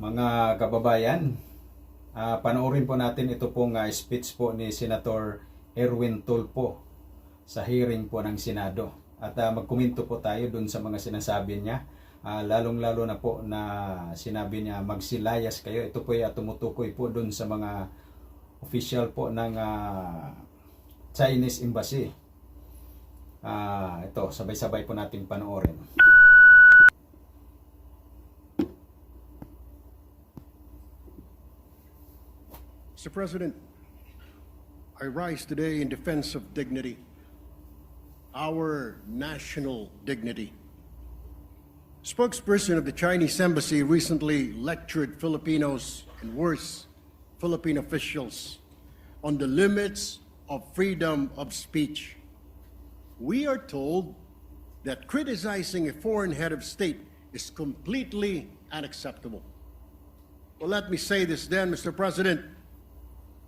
Mga kababayan, panoorin po natin ito pong speech po ni Senator Erwin Tulfo sa hearing po ng Senado. At magkomento po tayo dun sa mga sinasabi niya. Lalong-lalo na po na sinabi niya magsilayas kayo. Ito po ay tumutukoy po dun sa mga official po ng Chinese Embassy. Ito, sabay-sabay po nating panoorin. Mr. President, I rise today in defense of dignity, our national dignity. Spokesperson of the Chinese Embassy recently lectured Filipinos and worse, Philippine officials on the limits of freedom of speech. We are told that criticizing a foreign head of state is completely unacceptable. Well, let me say this then, Mr. President.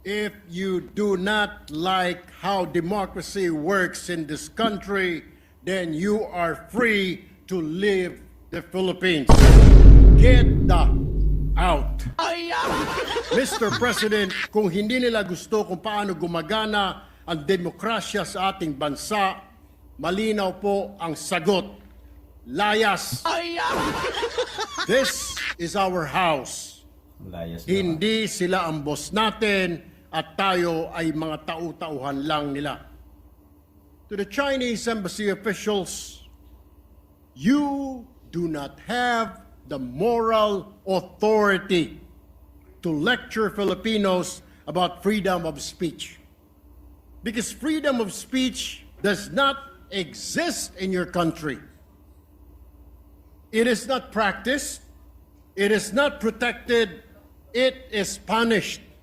If you do not like how democracy works in this country, then you are free to leave the Philippines. Get the out. Mr. President, kung hindi nila gusto kung paano gumagana ang demokrasya sa ating bansa, malinaw po ang sagot. Layas. This is our house. Layas Hindi sila ang boss natin at tayo ay mga tau-tauhan lang nila. To the Chinese embassy officials, you do not have the moral authority to lecture Filipinos about freedom of speech. Because freedom of speech does not exist in your country. It is not practiced. It is not protected. It is punished.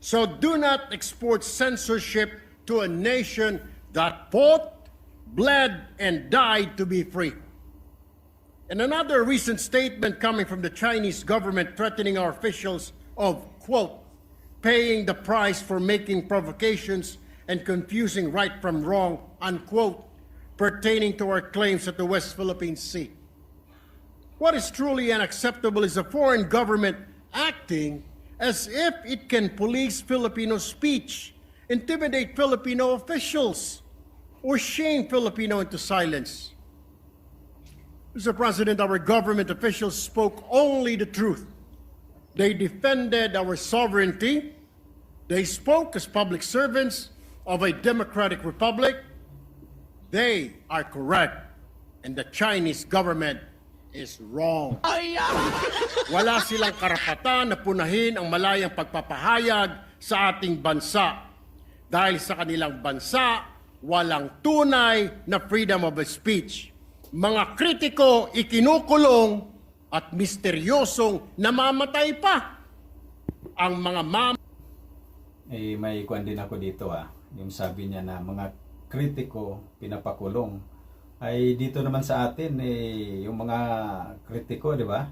So do not export censorship to a nation that fought, bled, and died to be free. And another recent statement coming from the Chinese government threatening our officials of, quote, paying the price for making provocations and confusing right from wrong, unquote, pertaining to our claims at the West Philippine Sea. What is truly unacceptable is a foreign government acting as if it can police Filipino speech, intimidate Filipino officials, or shame Filipino into silence. Mr. President, our government officials spoke only the truth. They defended our sovereignty. They spoke as public servants of a democratic republic. They are correct, and the Chinese government is wrong. Wala silang karapatan na punahin ang malayang pagpapahayag sa ating bansa. Dahil sa kanilang bansa, walang tunay na freedom of speech. Mga kritiko ikinukulong at misteryosong namamatay pa. Ang mga may kuwan din ako dito yung sabi niya na mga kritiko pinapakulong. Ay dito naman sa atin yung mga kritiko, di ba?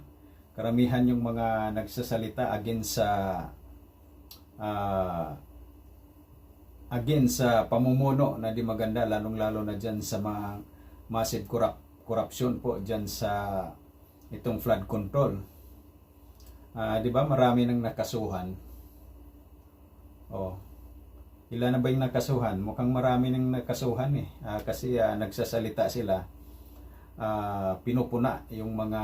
Karamihan yung mga nagsasalita against sa pamumuno na di maganda, lalong-lalo na diyan sa mga massive corruption po diyan sa itong flood control. Di ba? Marami nang nakasuhan. Ilan na ba yung nakasuhan? Mukhang marami nang nakasuhan kasi nagsasalita sila, pinupuna yung mga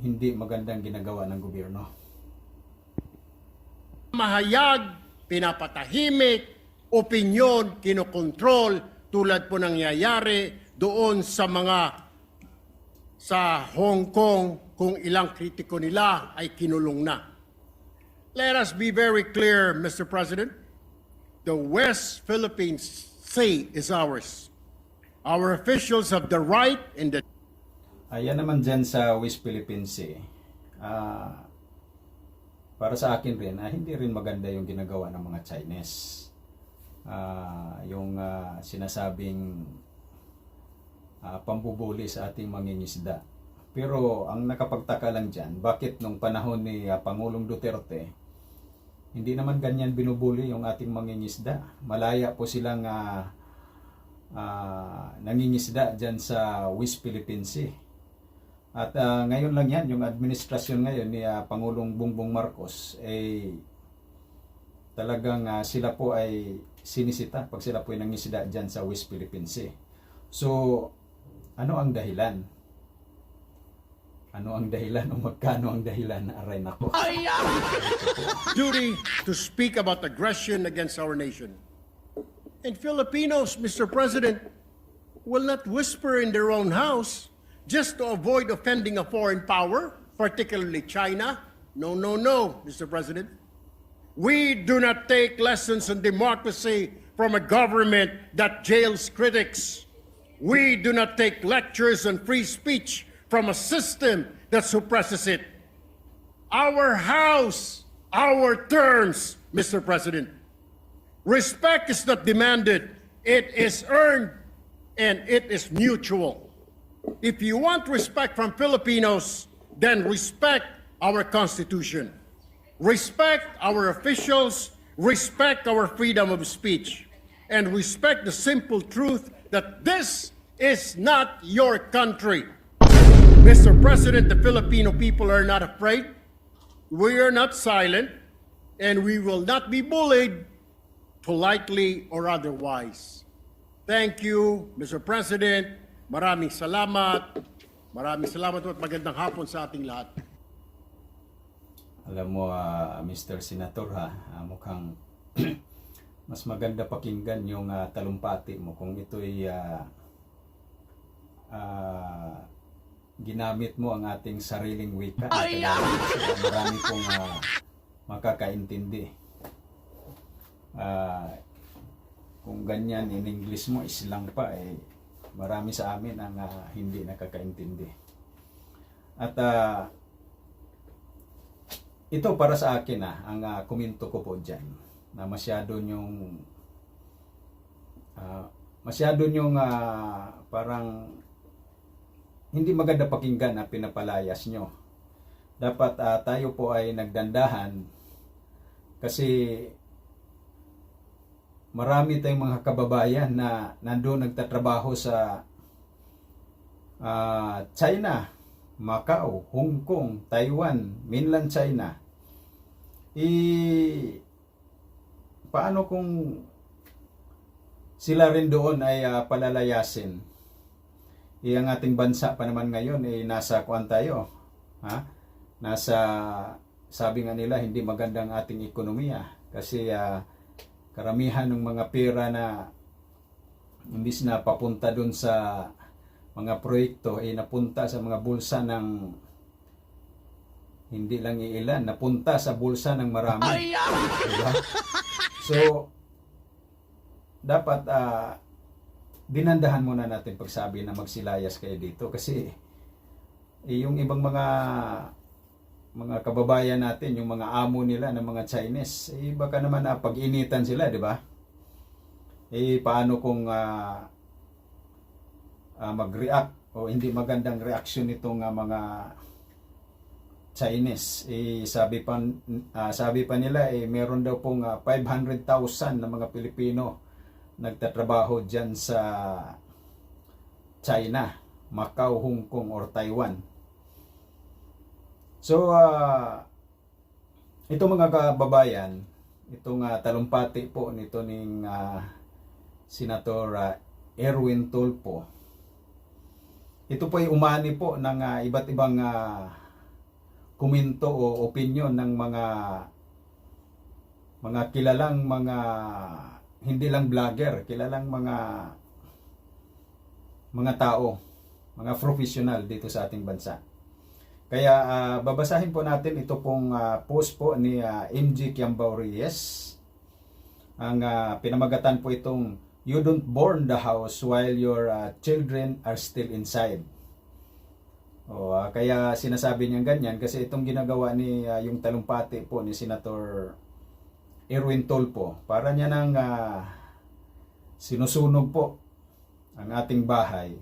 hindi magandang ginagawa ng gobyerno. mahayag, pinapatahimik, opinyon, kinokontrol, tulad po nangyayari doon sa Hong Kong, kung ilang kritiko nila ay kinulong na. Let us be very clear, Mr. President. The West Philippine Sea is ours. Our officials have the right and the... Ayan naman dyan sa West Philippine Sea. Para sa akin rin, hindi rin maganda yung ginagawa ng mga Chinese. Yung sinasabing pambubuli sa ating mangingisda. Pero ang nakapagtaka lang dyan, bakit nung panahon ni Pangulong Duterte, hindi naman ganyan binubuli yung ating mangingisda. Malaya po silang nangingisda dyan sa West Philippine Sea. At ngayon lang yan, yung administrasyon ngayon ni Pangulong Bongbong Marcos, talagang sila po ay sinisita pag sila po ay nangisda dyan sa West Philippine Sea. So, ano ang dahilan? Ano ang dahilan o magkano ang dahilan? Aray nako. Duty to speak about aggression against our nation. And Filipinos, Mr. President, will not whisper in their own house just to avoid offending a foreign power, particularly China. No, no, no, Mr. President. We do not take lessons on democracy from a government that jails critics. We do not take lectures on free speech from a system that suppresses it. Our house, our terms, Mr. President. Respect is not demanded, it is earned, and it is mutual. If you want respect from Filipinos, then respect our Constitution. Respect our officials, respect our freedom of speech, and respect the simple truth that this is not your country. Mr. President, the Filipino people are not afraid. We are not silent, and we will not be bullied, politely or otherwise. Thank you, Mr. President. Maraming salamat. Maraming salamat at magandang hapon sa ating lahat. Alam mo, Mr. Senator, mukhang mas maganda pakinggan yung talumpati mo kung ito'y ginamit mo ang ating sariling wika. Marami pong makakaintindi. Kung ganyan in English mo, islang pa, marami sa amin ang hindi nakakaintindi. At ito para sa akin, ang komento ko po dyan, na masyado nyong parang hindi maganda pakinggan na pinapalayas nyo. Dapat tayo po ay nagdandahan kasi marami tayong mga kababayan na nandoon nagtatrabaho sa China, Macau, Hong Kong, Taiwan, mainland China. Paano kung sila rin doon ay palalayasin? Ang ating bansa pa naman ngayon nasa kuan tayo. Nasa, sabi nga nila, hindi magandang ating ekonomiya kasi karamihan ng mga pera na imbis na papunta dun sa mga proyekto napunta sa mga bulsa ng hindi lang iilan, napunta sa bulsa ng marami. Diba? So dapat dinandahan muna natin pagsabi na magsilayas kayo dito kasi yung ibang mga kababayan natin, yung mga amo nila ng mga Chinese, baka naman pag-initan sila, di ba? Paano kung mag-react o hindi magandang reaksyon nitong mga Chinese? Sabi pa nila, meron daw pong 500,000 na mga Pilipino nagtatrabaho dyan sa China, Macau, Hong Kong, or Taiwan. So, ito mga kababayan, itong talumpati po nito ning Senator Erwin Tulfo, ito po ay umani po ng iba't ibang komento o opinion ng mga kilalang mga hindi lang vlogger, kilalang mga tao, mga professional dito sa ating bansa. Kaya babasahin po natin ito pong post po ni MJ Kiambao Reyes. Ang pinamagatan po itong "You don't burn the house while your children are still inside." Kaya sinasabi niya ganyan kasi itong ginagawa ni yung talumpati po ni Senator Erwin Tulfo, para niya nang sinusunog po ang ating bahay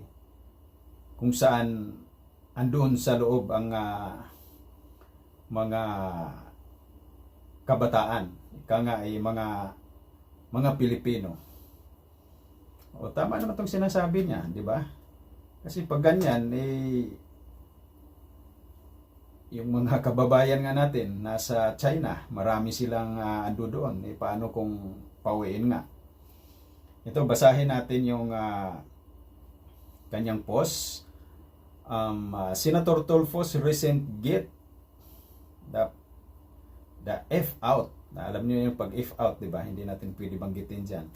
kung saan andoon sa loob ang mga kabataan, ay mga Pilipino. Tama naman itong sinasabi niya, di ba? Kasi pag ganyan, yung mga kababayan nga natin nasa China, marami silang ando doon. Paano kung pauwiin nga? Ito, basahin natin yung kanyang post. Senator Tulfo's recent get the F out. Alam niyo yung pag F out, di ba? Hindi natin pwede banggitin dyan.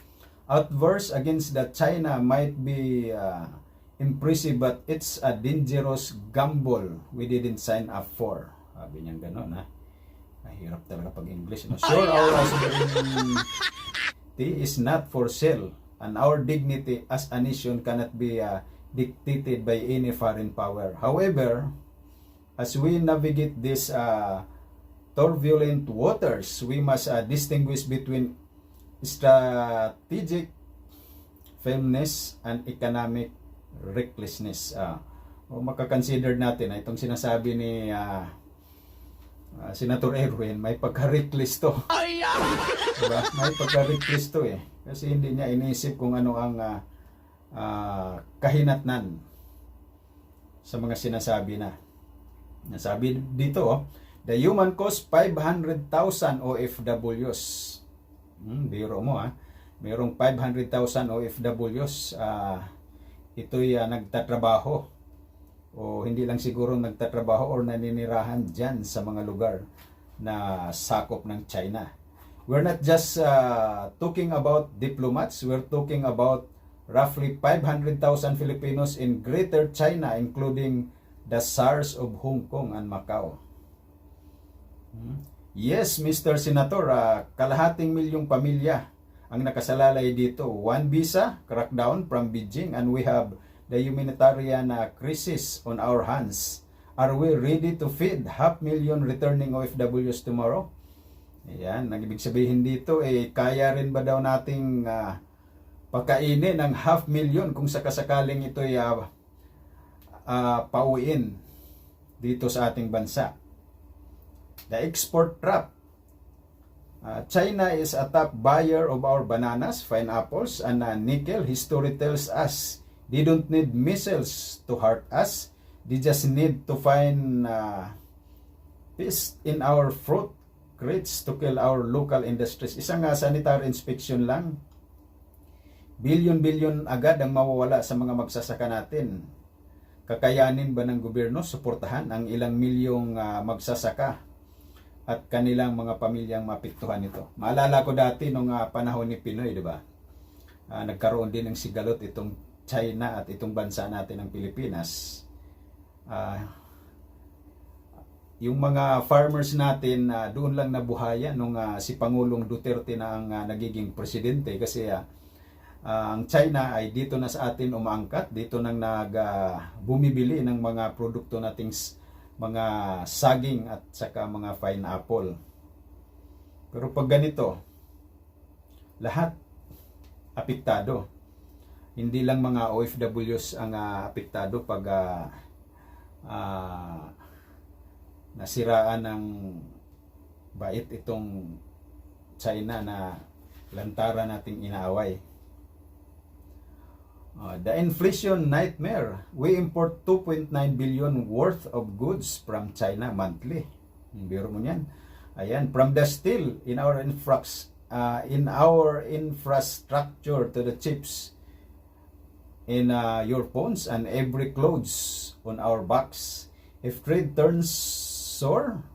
Outbursts against the China might be impressive, but it's a dangerous gamble we didn't sign up for. Sabi niya gano'n, ha? Mahirap talaga pag English. No? Sure, our sovereignty is not for sale, and our dignity as a nation cannot be dictated by any foreign power. However, as we navigate these turbulent waters, we must distinguish between strategic firmness and economic recklessness. Makakonsider natin na itong sinasabi ni Senator Erwin, may pagka-reckless to. Diba? May pagka-reckless to eh. Kasi hindi niya iniisip kung ano ang kahinatnan sa mga sinasabi na. Nasabi dito, the human cost 500,000 OFWs. Biro mo mayroong 500,000 OFWs. Ito'y nagtatrabaho o hindi lang siguro nagtatrabaho or naninirahan dyan sa mga lugar na sakop ng China. We're not just talking about diplomats, we're talking about roughly 500,000 Filipinos in Greater China, including the SARS of Hong Kong and Macau. Yes, Mr. Senator, kalahating milyong pamilya ang nakasalalay dito. One visa crackdown from Beijing, and we have the humanitarian crisis on our hands. Are we ready to feed 500,000 returning OFWs tomorrow? Ayan, ang ibig sabihin dito, kaya rin ba daw nating pakainin ng 500,000 kung sakasakaling ito'y pauwiin dito sa ating bansa? The export trap. China is a top buyer of our bananas, pineapples, and nickel. History tells us they don't need missiles to hurt us. They just need to find peace in our fruit crates to kill our local industries. Isang sanitary inspection lang, bilyon-bilyon agad ang mawawala sa mga magsasaka natin. Kakayanin ba ng gobyerno suportahan ang ilang milyong magsasaka at kanilang mga pamilyang mapektuhan nito? Maalala ko dati nung panahon ni Pinoy, di ba? Nagkaroon din ng sigalot itong China at itong bansa natin ng Pilipinas. Yung mga farmers natin doon lang nabuhayan nung si Pangulong Duterte na ang nagiging presidente, kasi ang China ay dito na sa atin umaangkat, dito nang bumibili ng mga produkto nating mga saging at saka mga pineapple. Pero pag ganito, lahat apektado. Hindi lang mga OFWs ang apektado pag nasiraan ng bait itong China na lantaran nating inaaway. The inflation nightmare. We import 2.9 billion worth of goods from China monthly. Biro mo yan. Ayan, from the steel in our infrastructure to the chips in your phones and every clothes on our backs. If trade turns sour,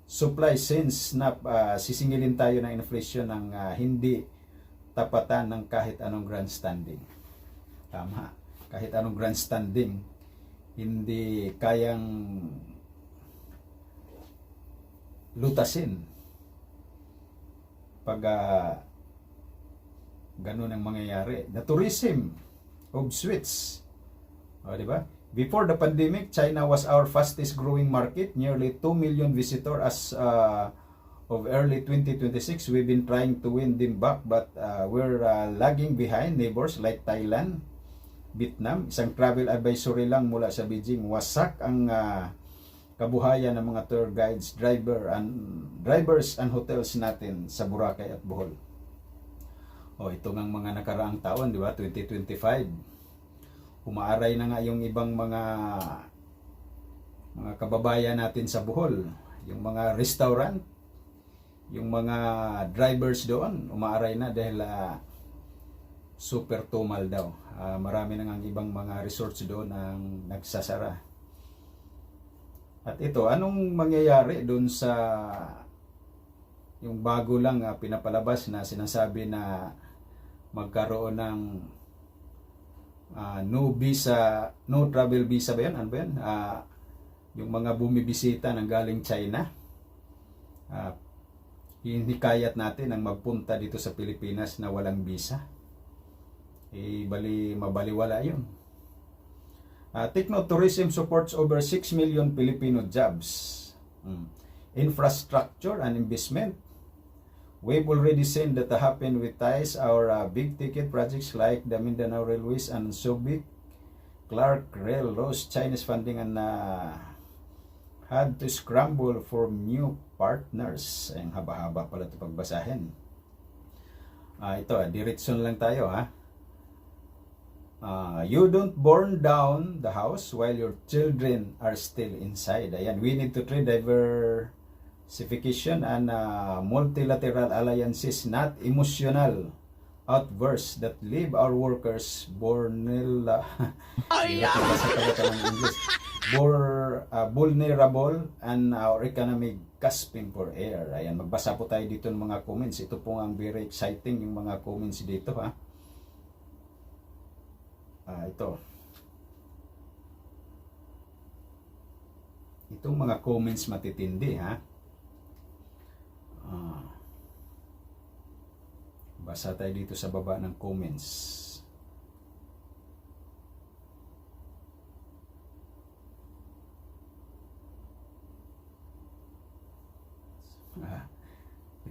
supply chains na sisingilin tayo ng inflation ng hindi tapatan ng kahit anong grandstanding. Tama. Kahit anong grandstanding, hindi kayang lutasin pag ganun ang mangyayari. The tourism of sweets. Di ba? Before the pandemic, China was our fastest growing market, nearly 2 million visitors as of early 2026. We've been trying to win them back, but we're lagging behind neighbors like Thailand, Vietnam. Isang travel advisory lang mula sa Beijing, wasak ang kabuhayan ng mga tour guides, drivers and hotels natin sa Boracay at Bohol. Ito ng mga nakaraang taon, di ba? 2025. Umaaray na nga yung ibang mga mga kababayan natin sa Bohol, yung mga restaurant, yung mga drivers doon, umaaray na dahil super tumal daw. Marami na ang ibang mga resorts doon ang nagsasara. At ito, anong mangyayari doon sa yung bago lang pinapalabas na sinasabi na magkaroon ng no travel visa ba yan? Ano ba yan? Yung mga bumibisita ng galing China. Hinikayat natin ang magpunta dito sa Pilipinas na walang visa. Mabaliwala yun. Techno-tourism supports over 6 million Filipino jobs. Infrastructure and investment. We've already seen that happen with ties our big ticket projects like the Mindanao Railways and Subic, Clark Rail lost Chinese funding and had to scramble for new partners. Ang haba-haba pala ito pagbasahin. Ito, diretson lang tayo ha. You don't burn down the house while your children are still inside. Ayan, we need to trade diversification and multilateral alliances, not emotional outbursts that leave our workers vulnerable and our economy gasping for air. Ayan, magbasa po tayo dito ng mga comments. Ito po ang very exciting yung mga comments dito ha. Ito. Itong mga comments matitindi ha. Basa tayo dito sa baba ng comments.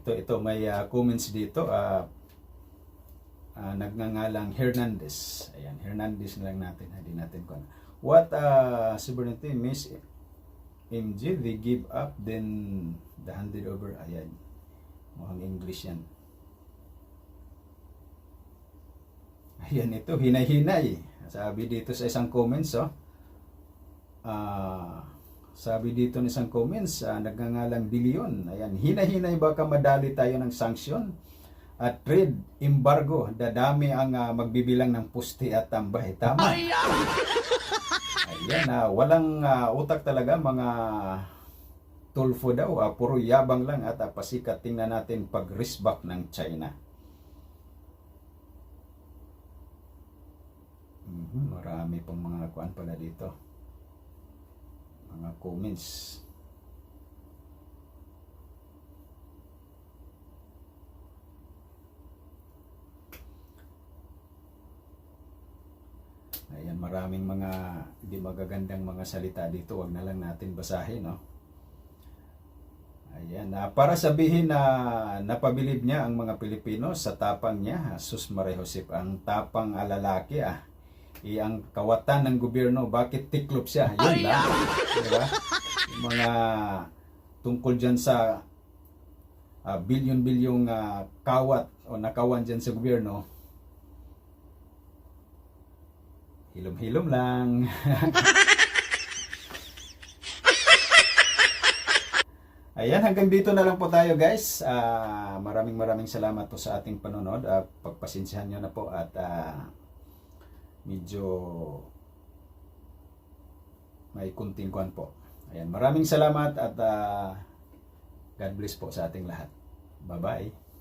Ito may comments dito. Nagngangalang Hernandez. Ayan, Hernandez na lang natin. Hindi natin ko. What sovereignty Miss MG, they give up then the handed over. Ayan. Mukhang English yan. Ayan ito, hinay-hinay. Sabi dito sa isang comments, sabi dito ng isang comments, nagngangalang bilyon. Ayan, hinay-hinay baka madali tayo ng sanksyon at trade embargo, dadami ang magbibilang ng pusti at tambay. Tama. Ayan, walang utak talaga mga Tulfo daw. Puro yabang lang at pasikat. Tingnan natin pag-risback ng China. Marami pang mga kuan pala dito. Mga comments. Ayan, maraming mga hindi magagandang mga salita dito. Wag na lang natin basahin, no? Ayan, para sabihin na napabilib niya ang mga Pilipino sa tapang niya. Sus Maria Josep, ang tapang lalaki ang kawatan ng gobyerno. Bakit tiklop siya? Yun lang. Diba? Yung mga tungkol dyan sa bilyon-bilyong kawat o nakawan dyan sa gobyerno. Hilom-hilom lang. Ayan, hanggang dito na lang po tayo guys. Maraming salamat po sa ating panonood. Pagpasensyahan nyo na po at medyo may kunting kuwan po. Ayan, maraming salamat at God bless po sa ating lahat. Bye-bye.